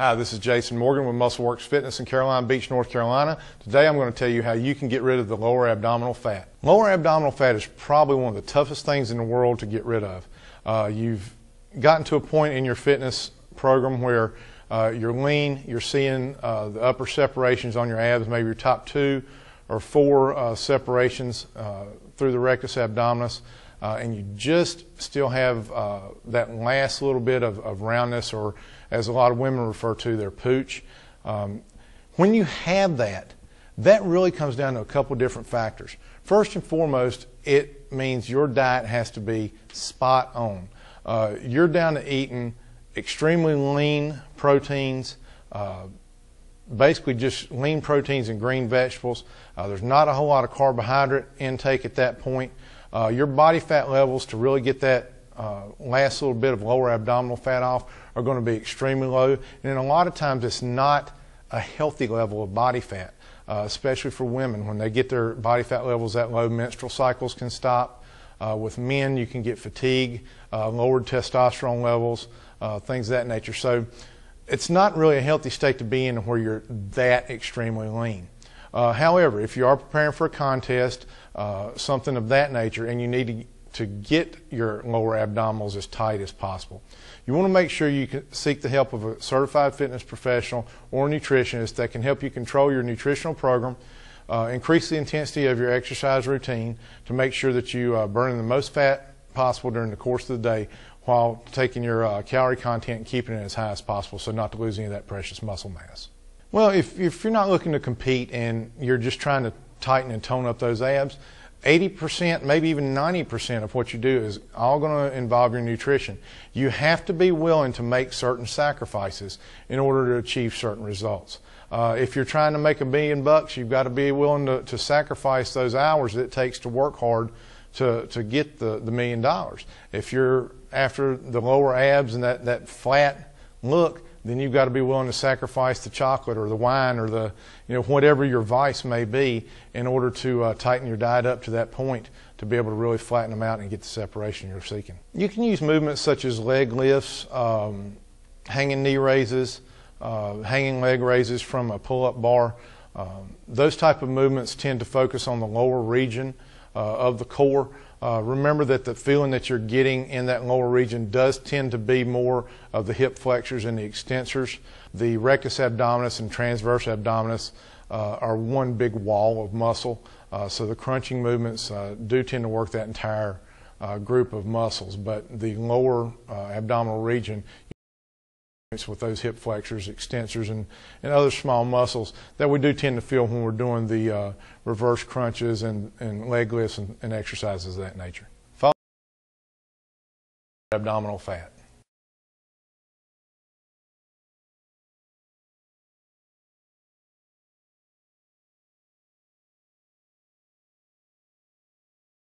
Hi, this is Jason Morgan with MuscleWorks Fitness in Carolina Beach, North Carolina. Today I'm going to tell you how you can get rid of the lower abdominal fat. Lower abdominal fat is probably one of the toughest things in the world to get rid of. You've gotten to a point in your fitness program where you're lean, you're seeing the upper separations on your abs, maybe your top 2 or 4 separations through the rectus abdominis, and you just still have that last little bit of roundness, or as a lot of women refer to, their pooch. When you have that really comes down to a couple different factors. First and foremost, it means your diet has to be spot on. You're down to eating extremely lean proteins, basically just lean proteins and green vegetables. There's not a whole lot of carbohydrate intake at that point. Your body fat levels to really get that last little bit of lower abdominal fat off are going to be extremely low, and a lot of times it's not a healthy level of body fat, especially for women. When they get their body fat levels that low, menstrual cycles can stop. With men, you can get fatigue, lowered testosterone levels, things of that nature. So it's not really a healthy state to be in where you're that extremely lean. However, if you are preparing for a contest, something of that nature, and you need to get your lower abdominals as tight as possible, you want to make sure you can seek the help of a certified fitness professional or a nutritionist that can help you control your nutritional program, increase the intensity of your exercise routine to make sure that you burn the most fat possible during the course of the day, while taking your calorie content and keeping it as high as possible so not to lose any of that precious muscle mass. Well, if you're not looking to compete and you're just trying to tighten and tone up those abs, 80%, maybe even 90% of what you do is all going to involve your nutrition. You have to be willing to make certain sacrifices in order to achieve certain results. If you're trying to make $1 million, you've got to be willing to sacrifice those hours that it takes to work hard to get the $1 million. If you're after the lower abs and that flat look, then you've got to be willing to sacrifice the chocolate or the wine or the, whatever your vice may be, in order to tighten your diet up to that point to be able to really flatten them out and get the separation you're seeking. You can use movements such as leg lifts, hanging knee raises, hanging leg raises from a pull-up bar. Those type of movements tend to focus on the lower region of the core. Remember that the feeling that you're getting in that lower region does tend to be more of the hip flexors and the extensors. The rectus abdominis and transverse abdominis are one big wall of muscle, so the crunching movements do tend to work that entire group of muscles, but the lower abdominal region with those hip flexors, extensors, and other small muscles that we do tend to feel when we're doing the reverse crunches and leg lifts and exercises of that nature. Follow abdominal fat.